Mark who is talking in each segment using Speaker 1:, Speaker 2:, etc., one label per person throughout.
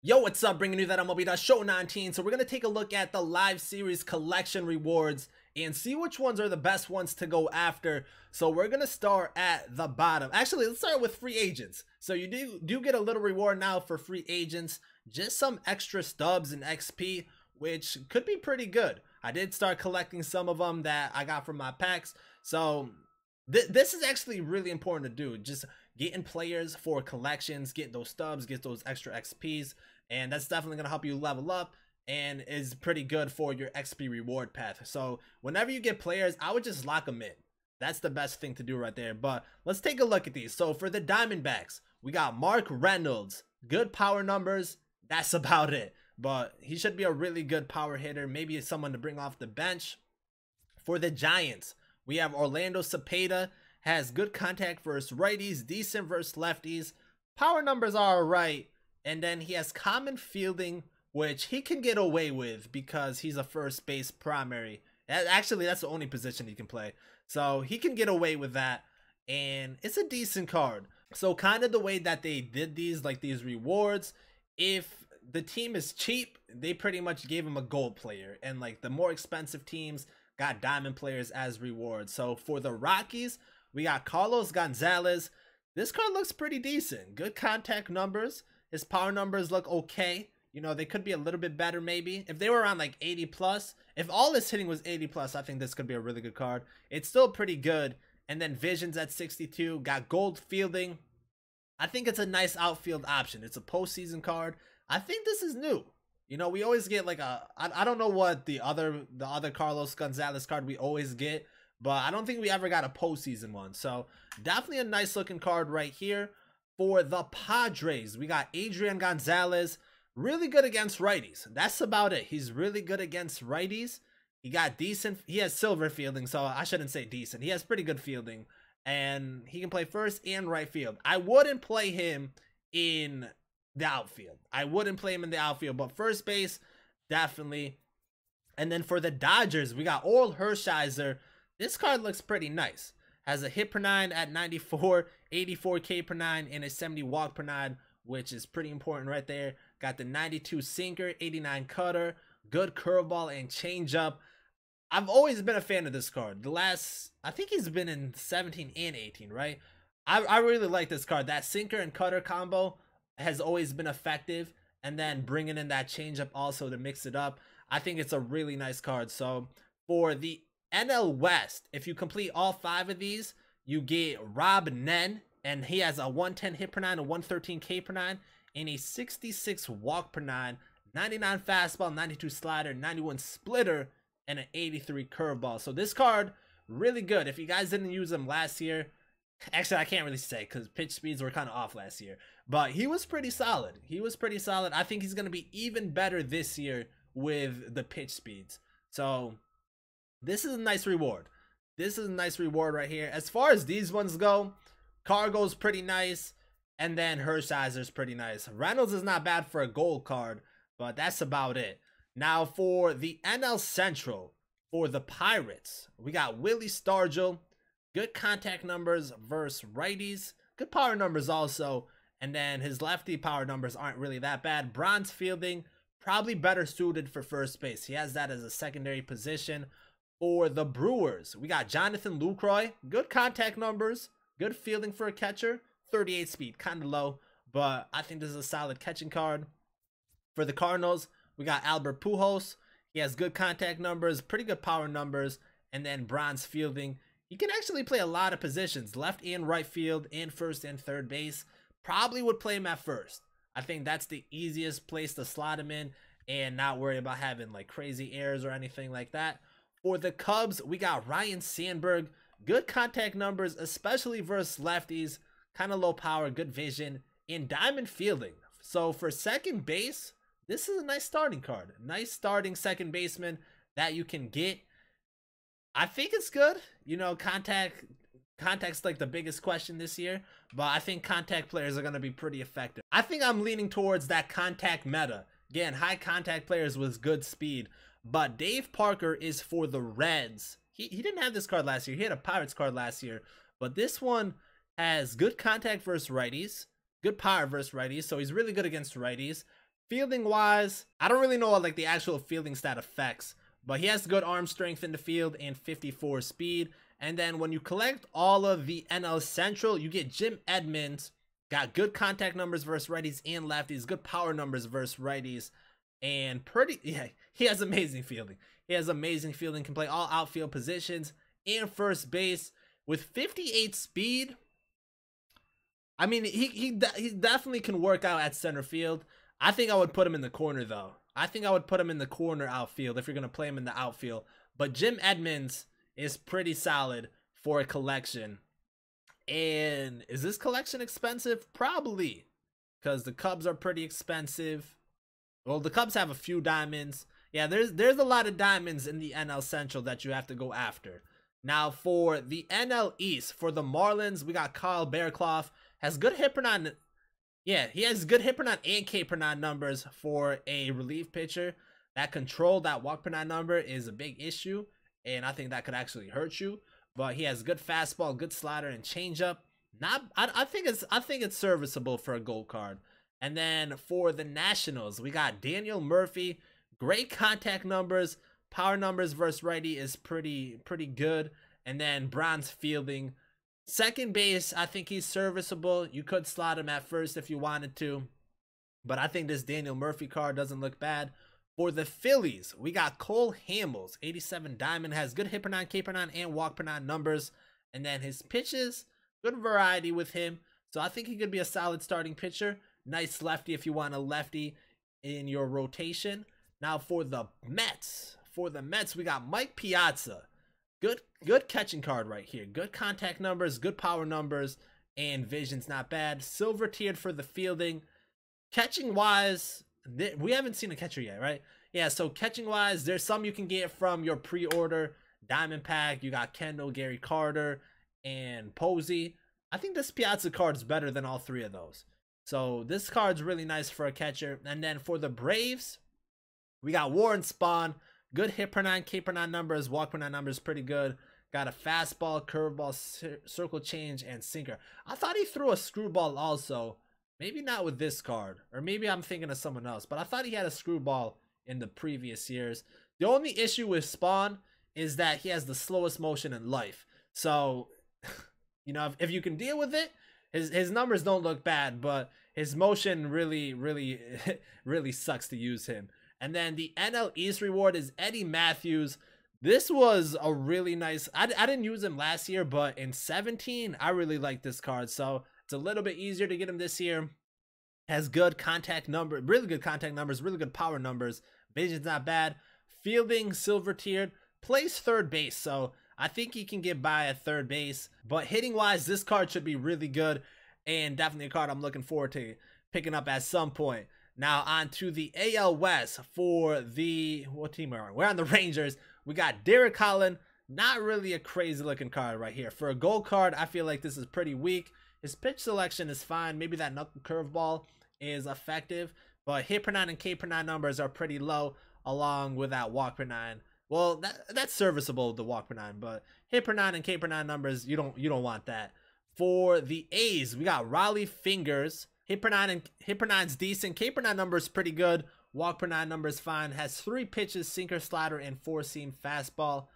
Speaker 1: Yo, what's up? Bringing you that MLB Show 19. So we're going to take a look at the live series collection rewards and see which ones are the best ones to go after. So we're going to start at the bottom. Actually, let's start with free agents. So you do get a little reward now for free agents. Just some extra stubs and XP, which could be pretty good. I did start collecting some of them that I got from my packs. So this is actually really important to do. Just getting players for collections, get those stubs, get those extra XPs, and that's definitely going to help you level up and is pretty good for your XP reward path. So whenever you get players, I would just lock them in. That's the best thing to do right there. But let's take a look at these. So for the Diamondbacks, we got Mark Reynolds. Good power numbers. That's about it. But he should be a really good power hitter. Maybe someone to bring off the bench. For the Giants, we have Orlando Cepeda. Has good contact versus righties, decent versus lefties. Power numbers are alright. And then he has common fielding, which he can get away with because he's a first base primary. Actually, that's the only position he can play. So he can get away with that. And it's a decent card. So kind of the way that they did these, like these rewards, if the team is cheap, they pretty much gave him a gold player. And like the more expensive teams got diamond players as rewards. So for the Rockies, we got Carlos Gonzalez. This card looks pretty decent. Good contact numbers. His power numbers look okay. You know, they could be a little bit better maybe. If they were around like 80 plus, if all his hitting was 80 plus, I think this could be a really good card. It's still pretty good. And then Visions at 62. Got gold fielding. I think it's a nice outfield option. It's a postseason card. I think this is new. You know, we always get like I don't know what the other Carlos Gonzalez card we always get, but I don't think we ever got a postseason one. So definitely a nice looking card right here. For the Padres, we got Adrian Gonzalez. Really good against righties. That's about it. He's really good against righties. He got decent. He has silver fielding, so I shouldn't say decent. He has pretty good fielding. And he can play first and right field. I wouldn't play him in the outfield. I wouldn't play him in the outfield, but first base, definitely. And then for the Dodgers, we got Oral Hershiser. This card looks pretty nice. Has a hit per 9 at 94, 84 K per 9, and a 70 walk per 9, which is pretty important right there. Got the 92 sinker, 89 cutter, good curveball and changeup. I've always been a fan of this card. I think he's been in 17 and 18, right? I really like this card. That sinker and cutter combo has always been effective. And then bringing in that changeup also to mix it up. I think it's a really nice card. So for the NL West, if you complete all 5 of these, you get Rob Nen, and he has a 110 hit per 9, a 113 K per 9, and a 66 walk per 9, 99 fastball, 92 slider, 91 splitter, and an 83 curveball. So this card, really good. If you guys didn't use him last year, actually I can't really say because pitch speeds were kind of off last year, but he was pretty solid. He was pretty solid. I think he's going to be even better this year with the pitch speeds. So this is a nice reward. This is a nice reward right here. As far as these ones go, Cargo's pretty nice. And then Hershiser's pretty nice. Reynolds is not bad for a gold card, but that's about it. Now for the NL Central, for the Pirates, we got Willie Stargell. Good contact numbers versus righties. Good power numbers also. And then his lefty power numbers aren't really that bad. Bronze fielding, probably better suited for first base. He has that as a secondary position. For the Brewers, we got Jonathan Lucroy. Good contact numbers. Good fielding for a catcher. 38 speed, kind of low. But I think this is a solid catching card. For the Cardinals, we got Albert Pujols. He has good contact numbers. Pretty good power numbers. And then bronze fielding. He can actually play a lot of positions. Left and right field. And first and third base. Probably would play him at first. I think that's the easiest place to slot him in. And not worry about having like crazy errors or anything like that. For the Cubs, we got Ryan Sandberg. Good contact numbers, especially versus lefties. Kind of low power, good vision, and diamond fielding. So for second base, this is a nice starting card. Nice starting second baseman that you can get. I think it's good. You know, contact's like the biggest question this year. But I think contact players are going to be pretty effective. I think I'm leaning towards that contact meta. Again, high contact players with good speed. But Dave Parker is for the Reds. He didn't have this card last year. He had a Pirates card last year. But this one has good contact versus righties. Good power versus righties. So he's really good against righties. Fielding wise, I don't really know what like the actual fielding stat effects, but he has good arm strength in the field and 54 speed. And then when you collect all of the NL Central, you get Jim Edmonds. Got good contact numbers versus righties and lefties, good power numbers versus righties, and he has amazing fielding. He has amazing fielding, can play all outfield positions and first base with 58 speed. I mean, he definitely can work out at center field. I think I would put him in the corner though. I think I would put him in the corner outfield if you're gonna play him in the outfield. But Jim Edmonds is pretty solid for a collection. And is this collection expensive? Probably, because the Cubs are pretty expensive. Well, the Cubs have a few diamonds. Yeah, there's a lot of diamonds in the NL Central that you have to go after. Now for the NL East, for the Marlins, we got Kyle Bearclough. Has good hit per nine. Yeah, he has good hit per nine and K per nine numbers for a relief pitcher. That control, that walk per nine number is a big issue, and I think that could actually hurt you. But he has good fastball, good slider, and changeup. I think it's serviceable for a gold card. And then for the Nationals, we got Daniel Murphy. Great contact numbers, power numbers versus righty is pretty good. And then bronze fielding. Second base, I think he's serviceable. You could slot him at first if you wanted to, but I think this Daniel Murphy card doesn't look bad. For the Phillies, we got Cole Hamels, 87 diamond, has good hit per nine, K per nine, and walk per nine numbers. And then his pitches, good variety with him. So I think he could be a solid starting pitcher. Nice lefty if you want a lefty in your rotation. Now for the Mets, we got Mike Piazza. Good catching card right here. Good contact numbers, good power numbers, and vision's not bad. Silver tiered for the fielding. Catching wise, we haven't seen a catcher yet, right? Yeah, so catching wise, there's some you can get from your pre-order diamond pack. You got Kendall, Gary Carter, and Posey. I think this Piazza card is better than all three of those. So this card's really nice for a catcher. And then for the Braves, we got Warren Spahn. Good hit per nine, K per nine numbers, walk per nine numbers, pretty good. Got a fastball, curveball, circle change, and sinker. I thought he threw a screwball also. Maybe not with this card, or maybe I'm thinking of someone else, but I thought he had a screwball in the previous years. The only issue with Spahn is that he has the slowest motion in life. So, you know, if you can deal with it, his numbers don't look bad, but his motion really sucks to use him. And then the NL East reward is Eddie Matthews. This was a really nice, I didn't use him last year, but in 17, I really like this card. So it's a little bit easier to get him this year. Has good contact number, really good contact numbers, really good power numbers. Vision's not bad. Fielding, silver tiered, plays third base. So I think he can get by at third base. But hitting wise, this card should be really good. And definitely a card I'm looking forward to picking up at some point. Now on to the AL West for the, what team are we on? We're on the Rangers. We got Derek Holland. Not really a crazy looking card right here. For a gold card, I feel like this is pretty weak. His pitch selection is fine. Maybe that knuckle curveball is effective. But hit per nine and K per nine numbers are pretty low, along with that walk per nine. Well, that's serviceable, the walk per nine. But hit per nine and K per nine numbers, you don't want that. For the A's, we got Raleigh Fingers. Hit per nine's decent. K per nine numbers pretty good. Walk per nine numbers fine. Has 3 pitches, sinker, slider, and 4-seam fastball.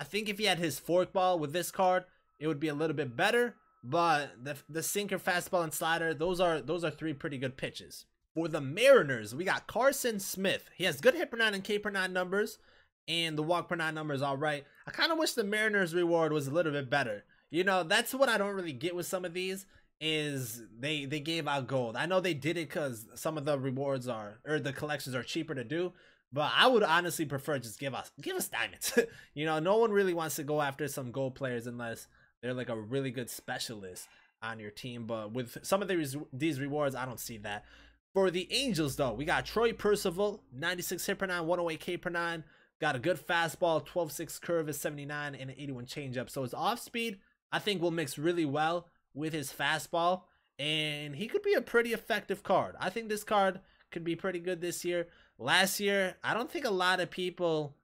Speaker 1: I think if he had his forkball with this card, it would be a little bit better. But the sinker, fastball, and slider, those are 3 pretty good pitches. For the Mariners, we got Carson Smith. He has good hit per nine and K per nine numbers, and the walk per nine numbers all right. I kind of wish the Mariners reward was a little bit better. You know, that's what I don't really get with some of these. Is they gave out gold. I know they did it because some of the rewards are, or the collections are cheaper to do, but I would honestly prefer just give us diamonds. You know, no one really wants to go after some gold players unless they're like a really good specialist on your team. But with some of these rewards, I don't see that. For the Angels though, we got Troy Percival, 96 hit per nine, 108 K per nine. Got a good fastball, 12.6 curve is 79, and an 81 changeup. So his off speed, I think, will mix really well with his fastball, and he could be a pretty effective card. I think this card could be pretty good this year. Last year, I don't think a lot of people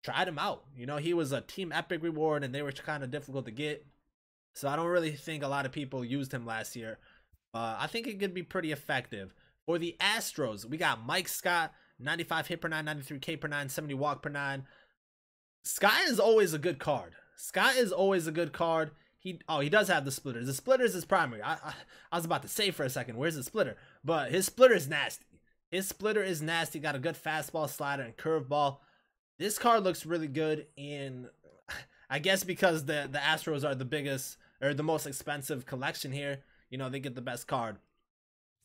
Speaker 1: tried him out. You know, he was a team epic reward, and they were kind of difficult to get. So I don't really think a lot of people used him last year. I think it could be pretty effective For the Astros, we got Mike Scott, 95 hit per 9, 93 K per 9, 70 walk per 9. Scott is always a good card. Scott is always a good card. He does have the splitters. The splitter is his primary. I was about to say for a second, where's the splitter? But his splitter is nasty. His splitter is nasty. Got a good fastball, slider, and curveball. This card looks really good, and I guess because the Astros are the biggest or the most expensive collection here, you know, they get the best card.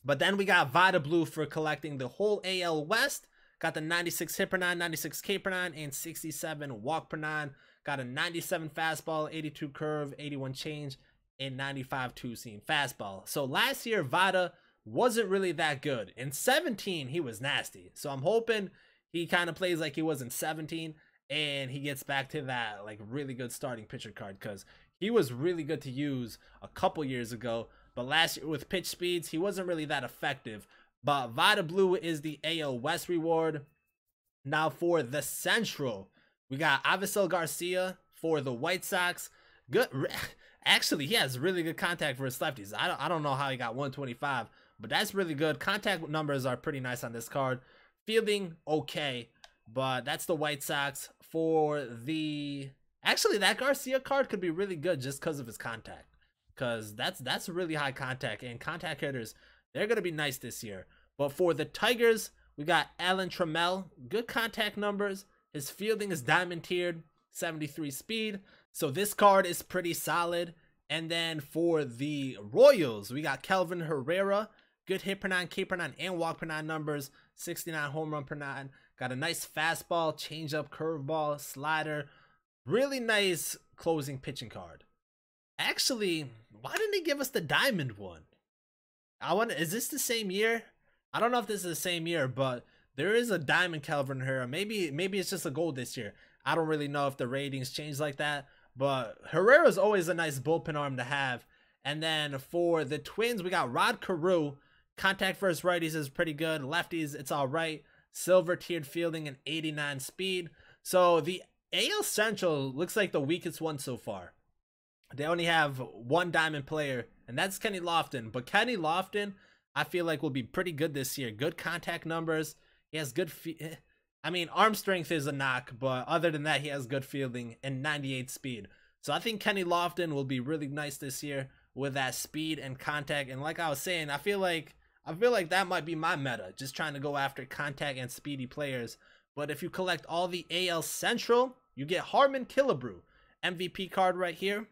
Speaker 1: But then we got Vita Blue for collecting the whole AL West. Got the 96 hit per 9, 96 K per 9, and 67 walk per 9. Got a 97 fastball, 82 curve, 81 change, and 95 two-seam fastball. So last year, Vita wasn't really that good. In 17, he was nasty. So I'm hoping he kind of plays like he was in 17, and he gets back to that like really good starting pitcher card, because he was really good to use a couple years ago. But last year with pitch speeds, he wasn't really that effective. But Vita Blue is the AL West reward. Now for the Central, we got Avisel Garcia for the White Sox. Good. Actually, he has really good contact for his lefties. I don't know how he got 125, but that's really good. Contact numbers are pretty nice on this card. Fielding, okay, but that's the White Sox. For the... Actually, that Garcia card could be really good just because of his contact. Because that's really high contact, and contact hitters, they're going to be nice this year. But for the Tigers, we got Alan Trammell. Good contact numbers. His fielding is diamond tiered, 73 speed. So this card is pretty solid. And then for the Royals, we got Kelvin Herrera. Good hit per 9, K per 9, and walk per 9 numbers. 69 home run per 9. Got a nice fastball, changeup, curveball, slider. Really nice closing pitching card. Actually, why didn't he give us the diamond one? Is this the same year? I don't know if this is the same year, but there is a diamond Kelvin Herrera. Maybe it's just a gold this year. I don't really know if the ratings change like that, but Herrera's always a nice bullpen arm to have. And then for the Twins, we got Rod Carew. Contact versus righties is pretty good. Lefties, it's all right. Silver tiered fielding and 89 speed. So the AL Central looks like the weakest one so far. They only have one diamond player, and that's Kenny Lofton. But Kenny Lofton, I feel like, will be pretty good this year. Good contact numbers. He has good arm strength is a knock, but other than that, he has good fielding and 98 speed. So I think Kenny Lofton will be really nice this year with that speed and contact. And like I was saying, I feel like that might be my meta, just trying to go after contact and speedy players. But if you collect all the AL Central, you get Harmon Killebrew, MVP card right here.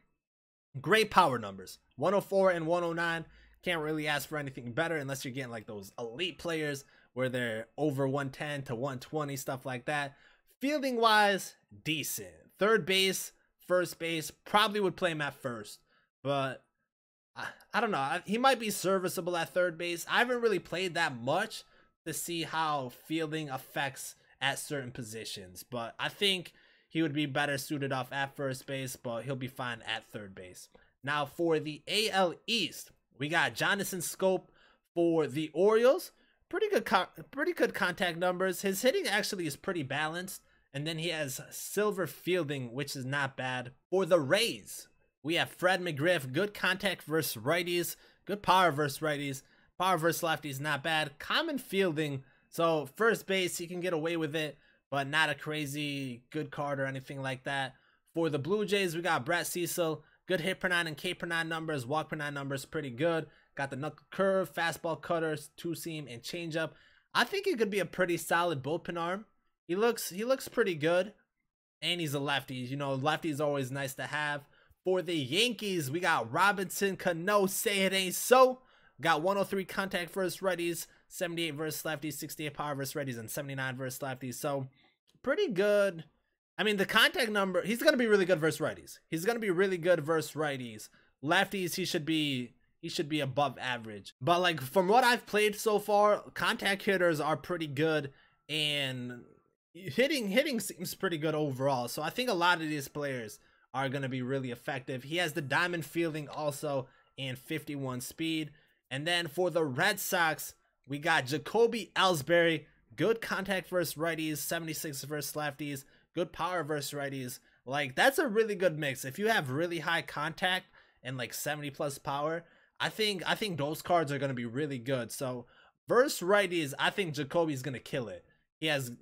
Speaker 1: Great power numbers, 104 and 109. Can't really ask for anything better unless you're getting like those elite players where they're over 110 to 120, stuff like that. Fielding wise, decent. Third base, first base, probably would play him at first, but I don't know. He might be serviceable at third base. I haven't really played that much to see how fielding affects at certain positions, but I think he would be better suited off at first base, but he'll be fine at third base. Now for the AL East, we got Jonathan Scope for the Orioles. Pretty good contact numbers. His hitting actually is pretty balanced. And then he has silver fielding, which is not bad. For the Rays, we have Fred McGriff. Good contact versus righties. Good power versus righties. Power versus lefties, not bad. Common fielding. So first base, he can get away with it, but not a crazy good card or anything like that. For the Blue Jays, we got Brett Cecil. Good hit per 9 and K per 9 numbers. Walk per 9 numbers, pretty good. Got the knuckle curve, fastball cutters, two-seam, and changeup. I think he could be a pretty solid bullpen arm. He looks pretty good. And he's a lefty. You know, lefty is always nice to have. For the Yankees, we got Robinson Cano. Say it ain't so. Got 103 contact versus righties, 78 versus lefties, 68 power versus righties, and 79 versus lefties. So pretty good. I mean, the contact number, he's going to be really good versus righties. He's going to be really good versus righties. Lefties, he should be above average. But like from what I've played so far, contact hitters are pretty good, and hitting seems pretty good overall. So I think a lot of these players are going to be really effective. He has the diamond fielding also and 51 speed. And then for the Red Sox, we got Jacoby Ellsbury. Good contact versus righties, 76 versus lefties, good power versus righties. Like, that's a really good mix. If you have really high contact and like 70 plus power, I think those cards are going to be really good. So Versus righties, I think Jacoby's going to kill it. He has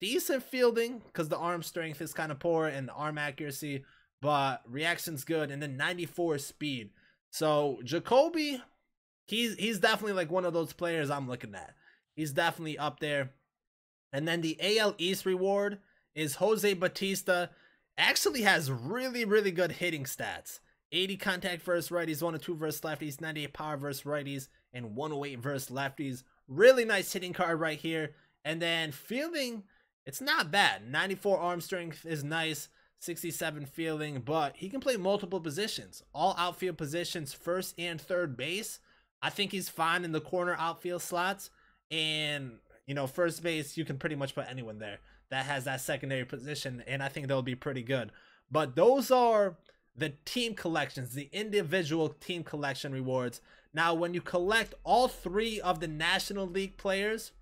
Speaker 1: decent fielding because the arm strength is kind of poor and the arm accuracy, but reaction's good, and then 94 speed. So Jacoby, he's definitely like one of those players I'm looking at. He's definitely up there. And then the AL East reward is Jose Bautista. Actually has really, really good hitting stats. 80 contact versus righties, 102 versus lefties, 98 power versus righties, and 108 versus lefties. Really nice hitting card right here. And then fielding, it's not bad. 94 arm strength is nice. 67 fielding, but he can play multiple positions. All outfield positions, first and third base. I think he's fine in the corner outfield slots. And, you know, first base, you can pretty much put anyone there that has that secondary position, and I think they'll be pretty good. But those are the team collections, the individual team collection rewards. Now, when you collect all 3 of the National League players,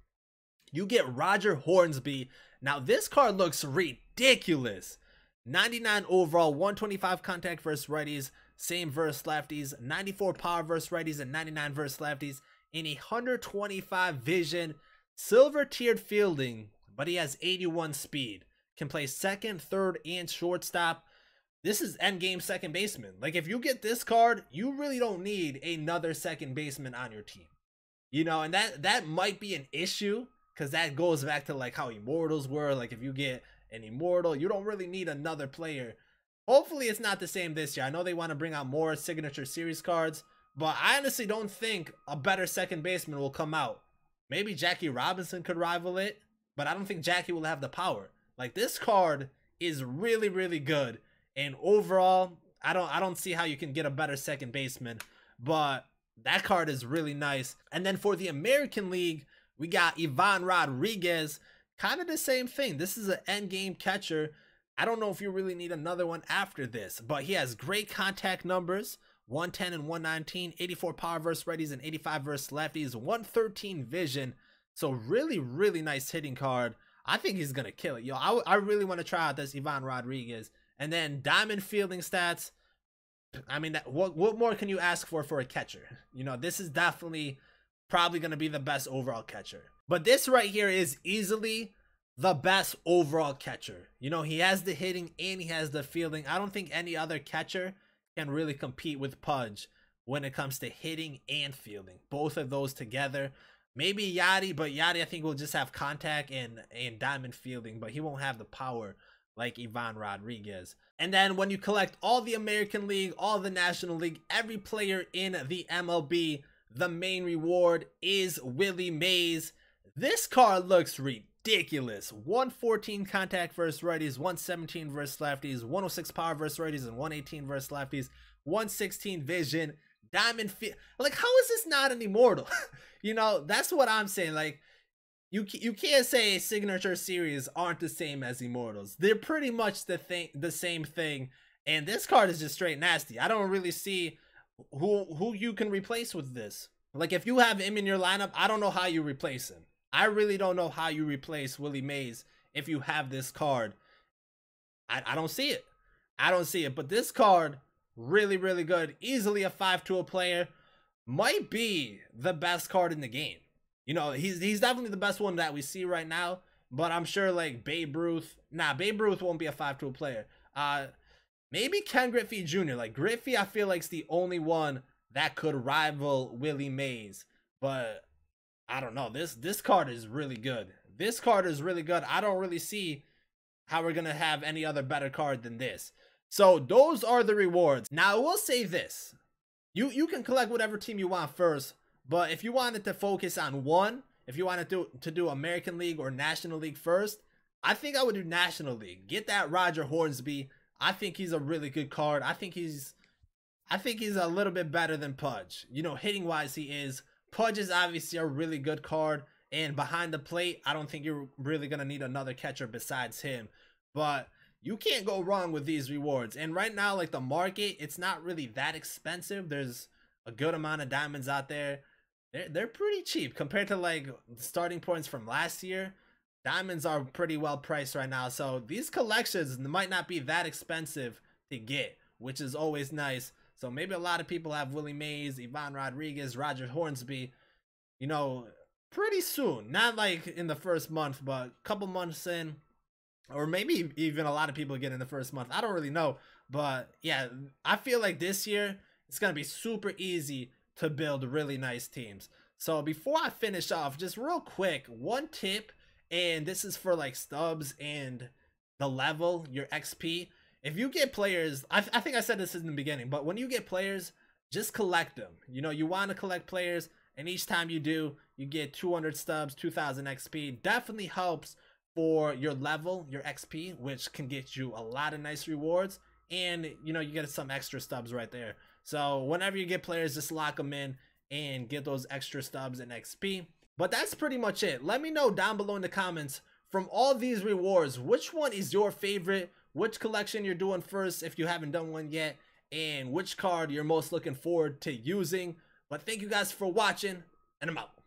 Speaker 1: you get Roger Hornsby. Now, this card looks ridiculous. 99 overall, 125 contact versus righties, same versus lefties, 94 power versus righties, and 99 versus lefties, and 125 vision, silver tiered fielding, but he has 81 speed. Can play second, third, and shortstop. This is endgame second baseman. Like, if you get this card, you really don't need another second baseman on your team. You know, and that might be an issue, because that goes back to like how Immortals were. Like, if you get an Immortal, you don't really need another player. Hopefully it's not the same this year. I know they want to bring out more signature series cards, but I honestly don't think a better second baseman will come out. Maybe Jackie Robinson could rival it, but I don't think Jackie will have the power. Like, this card is really, really good. And overall, I don't see how you can get a better second baseman, but that card is really nice. And then for the American League, we got Yvonne Rodriguez. Kind of the same thing. This is an endgame catcher. I don't know if you really need another one after this, but he has great contact numbers. 110 and 119, 84 power versus righties, and 85 versus lefties, 113 vision. So really, really nice hitting card. I think he's going to kill it. Yo, I really want to try out this Yvonne Rodriguez. And then diamond fielding stats. I mean, what more can you ask for a catcher? You know, this is definitely probably going to be the best overall catcher. But this right here is easily the best overall catcher. You know, he has the hitting and he has the fielding. I don't think any other catcher can really compete with Pudge when it comes to hitting and fielding. Both of those together. Maybe Yachty, but Yachty I think will just have contact and diamond fielding, but he won't have the power like Yvonne Rodriguez. And then when you collect all the American League, all the National League, every player in the MLB, the main reward is Willie Mays. This card looks ridiculous. 114 contact versus righties, 117 versus lefties, 106 power versus righties, and 118 versus lefties, 116 vision, diamond fit. Like, how is this not an Immortal? You know, that's what I'm saying. Like, you can't say signature series aren't the same as Immortals. They're pretty much the same thing. And this card is just straight nasty. I don't really see who you can replace with this. Like, if you have him in your lineup, I don't know how you replace him. I really don't know how you replace Willie Mays if you have this card. I don't see it. I don't see it. But this card, really, really good. Easily a 5-tool player. Might be the best card in the game. You know, he's definitely the best one that we see right now. But I'm sure, like, Babe Ruth. Nah, Babe Ruth won't be a 5-tool player. Maybe Ken Griffey Jr. Like, Griffey, I feel like, is the only one that could rival Willie Mays. But I don't know. This card is really good. This card is really good. I don't really see how we're going to have any other better card than this. So those are the rewards. Now, I will say this. You can collect whatever team you want first. But if you wanted to focus on one, if you wanted to do American League or National League first, I think I would do National League. Get that Roger Hornsby. I think he's a really good card. I think he's a little bit better than Pudge. You know, hitting wise he is. Pudge is obviously a really good card. And behind the plate, I don't think you're really going to need another catcher besides him. But you can't go wrong with these rewards. And right now, like, the market, it's not really that expensive. There's a good amount of diamonds out there. They're pretty cheap compared to, like, the starting points from last year. Diamonds are pretty well priced right now. So these collections might not be that expensive to get, which is always nice. So maybe a lot of people have Willie Mays, Yvonne Rodriguez, Roger Hornsby. You know, pretty soon. Not like in the first month, but a couple months in, or maybe even a lot of people get in the first month. I don't really know, but yeah, I feel like this year it's gonna be super easy to build really nice teams. So before I finish off, just real quick, one tip, and this is for like stubs and the level, your XP. If you get players, I think I said this in the beginning, but when you get players, just collect them. You know, you want to collect players, and each time you do, you get 200 stubs, 2000 XP. Definitely helps for your level, your XP, which can get you a lot of nice rewards, and you know, you get some extra stubs right there. So whenever you get players, just lock them in and get those extra stubs and XP. But that's pretty much it. Let me know down below in the comments, from all these rewards, which one is your favorite, which collection you're doing first if you haven't done one yet, and which card you're most looking forward to using. But thank you guys for watching, and I'm out.